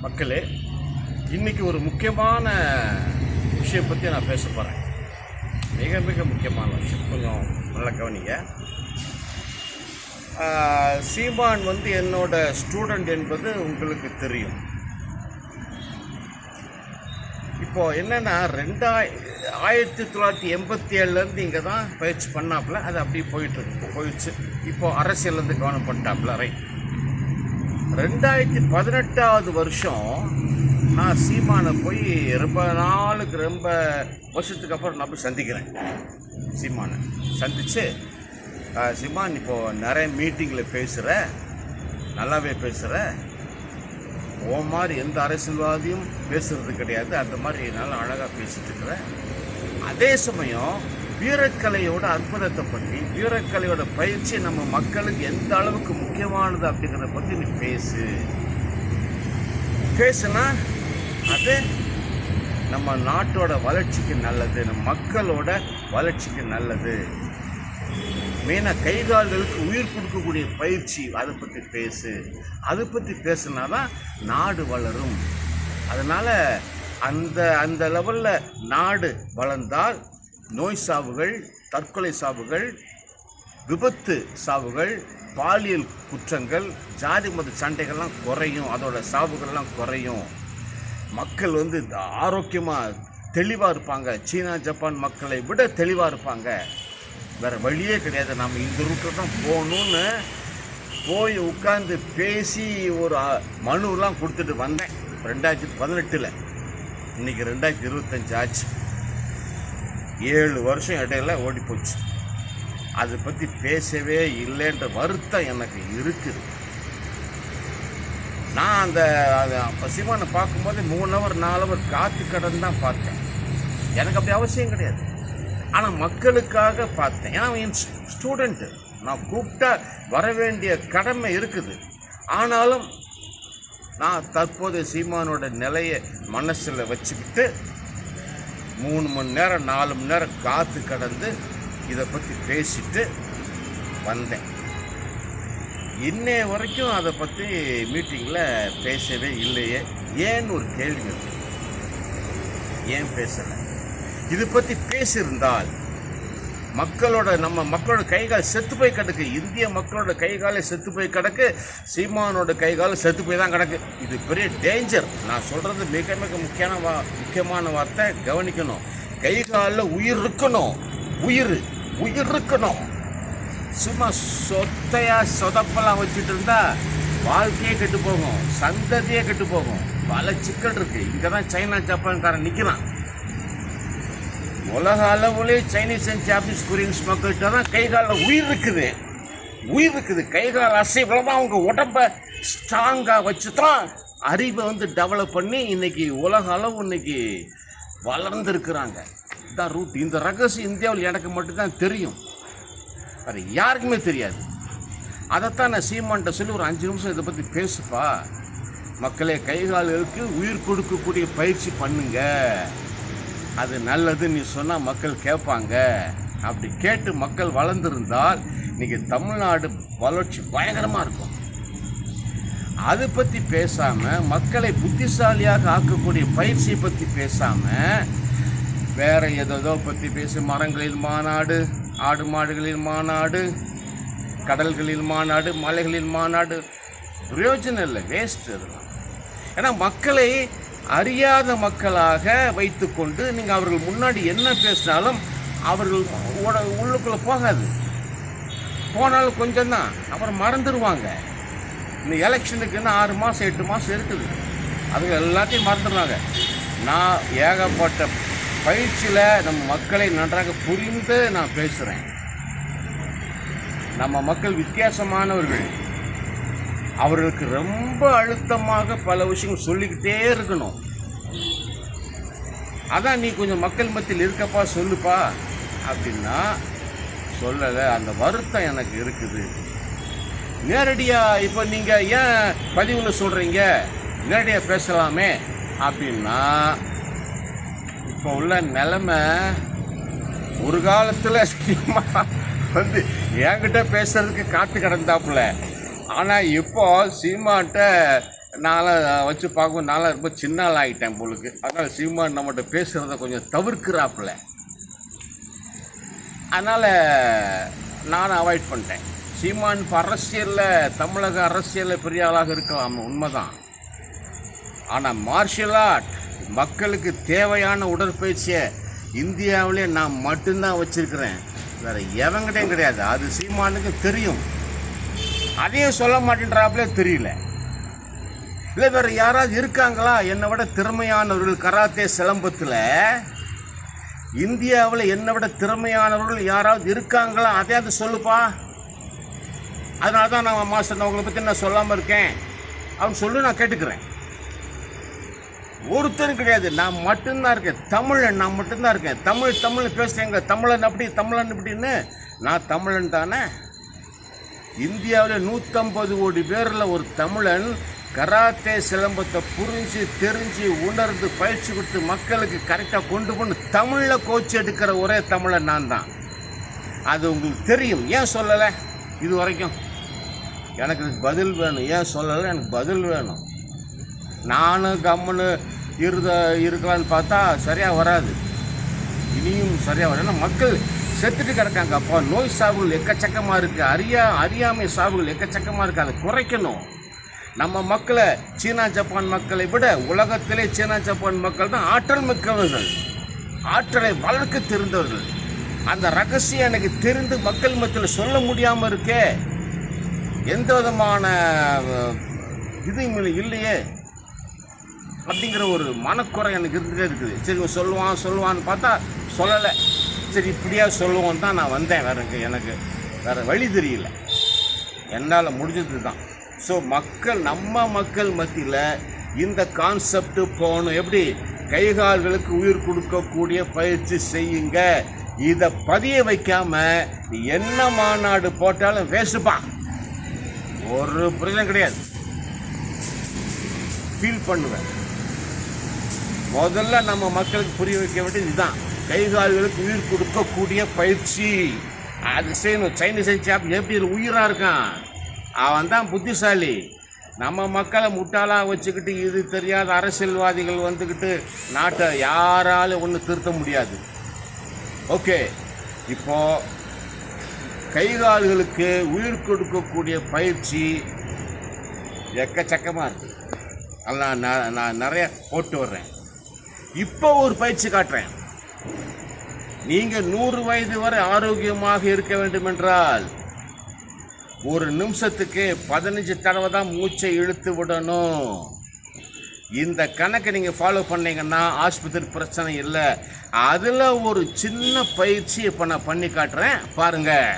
மக்களே, இன்றைக்கி ஒரு முக்கியமான விஷயம் பற்றி நான் பேச போகிறேன். மிக மிக முக்கியமான விஷயம், கொஞ்சம் நல்லா கவனிங்க. சீமான் என்னோட ஸ்டூடெண்ட் என்பது உங்களுக்கு தெரியும். இப்போது என்னென்னா 1987 இங்கே தான் பயிற்சி பண்ணாப்புல, அது அப்படியே போயிடுச்சு. இப்போது அரசியலேருந்து கவனம் பண்ணிட்டாப்புல. ரைட். 2018 வருஷம் நான் சீமானை போய் ரொம்ப வருஷத்துக்கு அப்புறம் நான் போய் சந்திக்கிறேன். சீமானை சந்தித்து, சீமான் இப்போது நிறைய மீட்டிங்கில் பேசுகிற, நல்லாவே பேசுகிற, ஓ மாதிரி எந்த அரசியல்வாதியும் பேசுகிறது கிடையாது, அந்த மாதிரி நல்லா அழகாக பேசிகிட்டு இருக்கிற. அதே சமயம் வீரக்கலையோட அற்புதத்தை பற்றி, வீரக்கலையோட பயிற்சி நம்ம மக்களுக்கு எந்த அளவுக்கு முக்கியமானது அப்படிங்கிறத பற்றி நீ பேசுனா அது நம்ம நாட்டோட வளர்ச்சிக்கு நல்லது, நம்ம மக்களோட வளர்ச்சிக்கு நல்லது. மெயினாக கைகால்களுக்கு உயிர் கொடுக்கக்கூடிய பயிற்சி, அதை பற்றி அதை பற்றி பேசுனா தான் நாடு வளரும். அதனால் அந்த லெவலில் நாடு வளர்ந்தால் நோய் சாவுகள், தற்கொலை சாவுகள், விபத்து சாவுகள், பாலியல் குற்றங்கள், ஜாதி மத சண்டைகள்லாம் குறையும், அதோட சாவுகள்லாம் குறையும். மக்கள் ஆரோக்கியமாக தெளிவாக இருப்பாங்க. சீனா ஜப்பான் மக்களை விட தெளிவாக இருப்பாங்க. வேறு வழியே கிடையாது. நம்ம இந்த ரூட்டில் தான் போகணுன்னு போய் உட்காந்து பேசி ஒரு மனுலாம் கொடுத்துட்டு வந்தேன் 2018. இன்றைக்கி 2025 ஆச்சு. 7 வருஷம் இடையில ஓடி போச்சு. அதை பற்றி பேசவே இல்லைன்ற வருத்தம் எனக்கு இருக்குது. நான் அந்த சீமானை பார்க்கும்போது 3 ஹவர் 4 ஹவர் காத்து கடன் தான் பார்த்தேன். எனக்கு அப்படி அவசியம் கிடையாது, ஆனால் மக்களுக்காக பார்த்தேன். ஏன்னா என் ஸ்டூடெண்ட்டு, நான் கூப்பிட்டா வர வேண்டிய கடமை இருக்குது. ஆனாலும் நான் தற்போது சீமானோட நிலையை மனசில் வச்சுக்கிட்டு 3 மணி நேரம் 4 மணி நேரம் காத்து கடந்து இதை பற்றி பேசிட்டு வந்தேன். இன்னைய வரைக்கும் அதை பற்றி மீட்டிங்கில் பேசவே இல்லையே, ஏன்னு ஒரு கேள்வி இருக்கு. ஏன் பேசலை? இது பற்றி பேசியிருந்தால் நம்ம மக்களோட கைகால் செத்து போய் கிடக்கு. இந்திய மக்களோட கைகாலை செத்து போய் கிடக்கு. சீமானோட கைகால செத்து போய் தான் கிடக்கு. இது பெரிய டேஞ்சர். நான் சொல்கிறது மிக மிக முக்கியமான வார்த்தை, கவனிக்கணும். கைகாலில் உயிர் இருக்கணும், உயிர் இருக்கணும். சும்மா சொதப்பெல்லாம் வச்சுட்டு இருந்தா வாழ்க்கையே கெட்டு போகும், சந்ததியே கெட்டு போகும். பல சிக்கல் இருக்குது. இங்கே தான் சைனா ஜப்பான்காரன் நிற்கிறான். உலக அளவுலே சைனீஸ் அண்ட் ஜாப்பனீஸ் கொரியன்ஸ் மக்கள்கிட்ட தான் கைகாலில் உயிர் இருக்குது. கைகால் அசைவில் தான் அவங்க உடம்பை ஸ்ட்ராங்காக வச்சு தான் அறிவை டெவலப் பண்ணி இன்றைக்கி உலக அளவு இன்னைக்கு வளர்ந்துருக்குறாங்க. இதுதான் ரூட். இந்த ரகசியம் இந்தியாவில் எனக்கு மட்டும்தான் தெரியும், அது யாருக்குமே தெரியாது. அதைத்தான் நான் சீமான்கிட்ட சொல்லி ஒரு 5 நிமிஷம் இதை பற்றி பேசுப்பா, மக்களே கைகால்களுக்கு உயிர் கொடுக்கக்கூடிய பயிற்சி பண்ணுங்க, அது நல்லதுன்னு நீ சொன்னால் மக்கள் கேட்பாங்க. அப்படி கேட்டு மக்கள் வளர்ந்துருந்தால் இன்றைக்கி தமிழ்நாடு வளர்ச்சி பயங்கரமாக இருக்கும். அதை பற்றி பேசாமல், மக்களை புத்திசாலியாக ஆக்கக்கூடிய பயிற்சியை பற்றி பேசாமல் வேறு ஏதோ பற்றி பேசி, மரங்களில் மாநாடு, ஆடு மாடுகளில் மாநாடு, கடல்களில் மாநாடு, மலைகளில் மாநாடு, பிரயோஜனம் இல்லை, வேஸ்ட் அதெல்லாம். ஏன்னா மக்களை அறியாத மக்களாக வைத்துக்கொண்டு நீங்கள் அவர்கள் முன்னாடி என்ன பேசினாலும் அவர்கள் உள்ளுக்குள்ளே போகாது. போனாலும் கொஞ்சம்தான், அப்புறம் மறந்துடுவாங்க. இந்த எலெக்ஷனுக்கு இன்னும் 6 மாதம் 8 மாதம் இருக்குது, அதுங்க எல்லாத்தையும் மறந்துடுவாங்க. நான் ஏகப்பட்ட பயிற்சியில் நம்ம மக்களை நன்றாக புரிந்து நான் பேசுகிறேன். நம்ம மக்கள் வித்தியாசமானவர்கள். அவர்களுக்கு ரொம்ப அழுத்தமாக பல விஷயங்கள் சொல்லிக்கிட்டே இருக்கணும். அதான் நீ கொஞ்சம் மக்கள் மத்தியில் இருக்கப்பா, சொல்லுப்பா அப்படின்னா சொல்லலை. அந்த வருத்தம் எனக்கு இருக்குது. நேரடியாக இப்போ நீங்கள் ஏன் பதிவில் சொல்கிறீங்க, நேரடியாக பேசலாமே அப்படின்னா, இப்போ உள்ள நிலைமை ஒரு காலத்தில் என்கிட்ட பேசுறதுக்கு காத்து கிடந்தாப்புல. ஆனால் இப்போ சீமான்ட்ட நான்லாம் வச்சு பார்க்கும்போது நான்லாம் ரொம்ப சின்ன ஆள் ஆகிட்டேன் போலுக்கு. அதனால் சீமான் நம்மகிட்ட பேசுகிறத கொஞ்சம் தவிர்க்கிறாப்புல. அதனால் நானும் அவாய்ட் பண்ணிட்டேன். சீமான் இப்போ அரசியலில், தமிழக அரசியலில் பெரிய ஆளாக இருக்கலாம், உண்மைதான். ஆனால் மார்ஷியல் ஆர்ட் மக்களுக்கு தேவையான உடற்பயிற்சியை இந்தியாவிலே நான் மட்டும்தான் வச்சுருக்கிறேன், வேறு எவங்கிட்டையும் கிடையாது. அது சீமானுக்கு தெரியும். அதையும் சொல்ல மாட்டேன்றாப்புலே தெரியல. இல்லை வேறு யாராவது இருக்காங்களா என்னை விட திறமையானவர்கள் கராத்தே சிலம்பத்தில்? இந்தியாவில் என்னை விட திறமையானவர்கள் யாராவது இருக்காங்களா? அதையாவது சொல்லுப்பா. அதனால தான் நான் மாஸ்டர் அவங்களை பற்றி நான் சொல்லாமல் இருக்கேன். அவன் சொல்லி நான் கேட்டுக்கிறேன். ஒருத்தரும் கிடையாது, நான் மட்டும்தான் இருக்கேன். தமிழன் நான் மட்டும்தான் இருக்கேன். தமிழ் பேசுகிறேங்க. தமிழன் அப்படி, தமிழன் இப்படின்னு. நான் தமிழன் தானே. இந்தியாவில் 150 கோடி பேரில் ஒரு தமிழன் கராத்தே சிலம்பத்தை புரிஞ்சு தெரிஞ்சு உணர்ந்து பயிற்சி கொடுத்து மக்களுக்கு கரெக்டாக கொண்டு போய் தமிழில் கோச் எடுக்கிற ஒரே தமிழன் நான் தான். அது உங்களுக்கு தெரியும். ஏன் சொல்லலை இது வரைக்கும்? எனக்கு பதில் வேணும். ஏன் சொல்லலை? எனக்கு பதில் வேணும். நானும் கம்முன்னு இருக்கலான்னு பார்த்தா சரியாக வராது. இனியும் சரியாக வரும். ஏன்னா மக்கள் செத்துட்டு கிடக்காங்க. அப்போ நோய் சாவுகள் எக்கச்சக்கமாக இருக்குது. அறியாமை சாவுகள் எக்கச்சக்கமாக இருக்குது. அதை குறைக்கணும். நம்ம மக்களை, சீனா ஜப்பான் மக்களை விட உலகத்திலே சீனா ஜப்பான் மக்கள் தான் ஆற்றல் மிக்கவர்கள், ஆற்றலை வளர்க்க தெரிந்தவர்கள். அந்த ரகசியம் எனக்கு தெரிந்து மக்கள் மத்தியில் சொல்ல முடியாமல் இருக்கே. எந்த விதமான இதுவும் இல்லையே அப்படிங்கிற ஒரு மனக்குறை எனக்கு இருந்துகிட்டே இருக்குது. சரி சொல்லுவான்னு பார்த்தா சொல்லலை. சரி இப்படியா சொல்லுவோன்னு தான் நான் வந்தேன். எனக்கு வேறு வழி தெரியல. என்னால் முடிஞ்சது தான். ஸோ நம்ம மக்கள் மத்தியில் இந்த கான்செப்ட் போகணும். எப்படி? கைகால்களுக்கு உயிர் கொடுக்கக்கூடிய பயிற்சி செய்யுங்க. இதை பதிய வைக்காம என்ன மாநாடு போட்டாலும் வேஸ்ட்டுப்பா, ஒரு பிரச்சனை கிடையாது. ஃபீல் பண்ணுவேன். முதல்ல நம்ம மக்களுக்கு புரிய வைக்க வேண்டியது இதுதான். கைகால்களுக்கு உயிர் கொடுக்கக்கூடிய பயிற்சி அது செய்யணும். சைனீஸ் சாப் எப்படி உயிராக இருக்கான், அவன் தான் புத்திசாலி. நம்ம மக்களை முட்டாளாக வச்சுக்கிட்டு இது தெரியாத அரசியல்வாதிகள் வந்துக்கிட்டு நாட்டை யாராலும் ஒன்று திருத்த முடியாது. ஓகே, இப்போது கைகால்களுக்கு உயிர் கொடுக்கக்கூடிய பயிற்சி எக்கச்சக்கமாக இருக்குது. அதெல்லாம் நான் நிறைய போட்டு வர்றேன். இப்போ ஒரு பயிற்சி காட்டுறேன். நீங்கள் 100 வயது வரை ஆரோக்கியமாக இருக்க வேண்டுமென்றால் ஒரு நிமிஷத்துக்கு 15 தடவை தான் மூச்சை இழுத்து விடணும். இந்த கணக்கை நீங்கள் ஃபாலோ பண்ணீங்கன்னா ஆஸ்பத்திரி பிரச்சனை இல்லை. அதில் ஒரு சின்ன பயிற்சி இப்போ நான் பண்ணி காட்டுறேன், பாருங்கள்.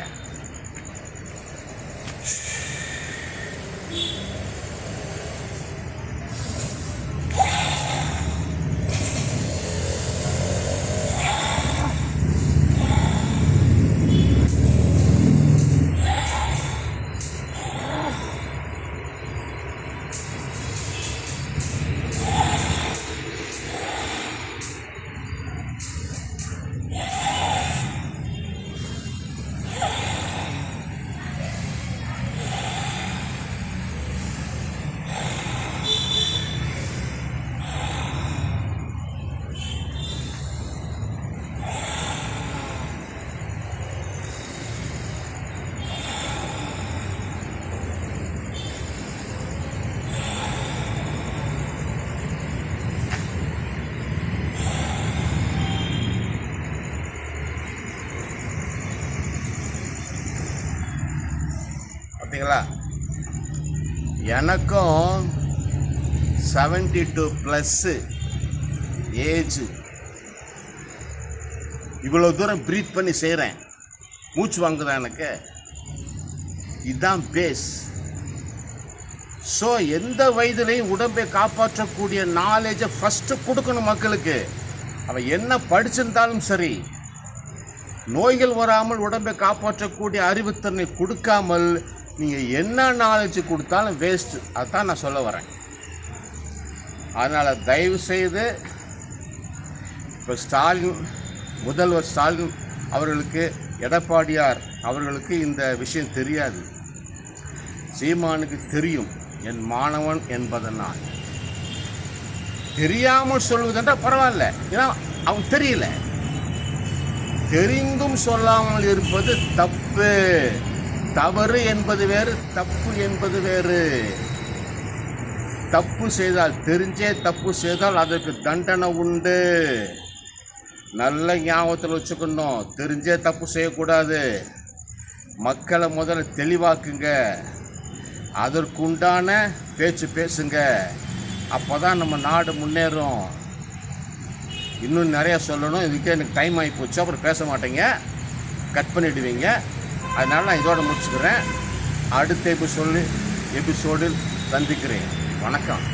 பார்த்தீங்களா? எனக்கும் 72+ ஏஜ். இவ்வளோ தூரம் ப்ரீத் பண்ணி செய்கிறேன். மூச்சு வாங்குதான் எனக்கு. இதுதான் பேஸ். ஸோ எந்த வயதுலையும் உடம்பை காப்பாற்றக்கூடிய நாலேஜை ஃபஸ்ட்டு கொடுக்கணும் மக்களுக்கு. அவன் என்ன படிச்சிருந்தாலும் சரி, நோய்கள் வராமல் உடம்பை காப்பாற்றக்கூடிய அறிவுத்திறனை கொடுக்காமல் நீங்கள் என்ன நாலேஜ் கொடுத்தாலும் வேஸ்ட்டு. அதுதான் நான் சொல்ல வரேன். அதனால் தயவுசெய்து இப்போ முதல்வர் ஸ்டாலின் அவர்களுக்கு, எடப்பாடியார் அவர்களுக்கு இந்த விஷயம் தெரியாது. சீமானுக்கு தெரியும். என் மாணவன் என்பதனால். தெரியாமல் சொல்வதென்றால் பரவாயில்ல, ஏன்னா அவன் தெரியல. தெரிந்தும் சொல்லாமல் இருப்பது தப்பு. தவறு என்பது வேறு, தப்பு என்பது வேறு. தப்பு செய்தால், தெரிஞ்சே தப்பு செய்தால் அதற்கு தண்டனை உண்டு. நல்ல ஞாபகத்தில் வச்சுக்கணும். தெரிஞ்சே தப்பு செய்யக்கூடாது. மக்களை முதல்ல தெளிவாக்குங்க, அதற்குண்டான பேச்சு பேசுங்க. அப்போ தான் நம்ம நாடு முன்னேறும். இன்னும் நிறையா சொல்லணும், இதுக்கே எனக்கு டைம் ஆகி போச்சு. அப்புறம் பேச மாட்டேங்க, கட் பண்ணிவிடுவீங்க. அதனால் நான் இதோட முடிச்சுக்கிறேன். அடுத்த எபிசோடில் சந்திக்கிறேன். வணக்கம்.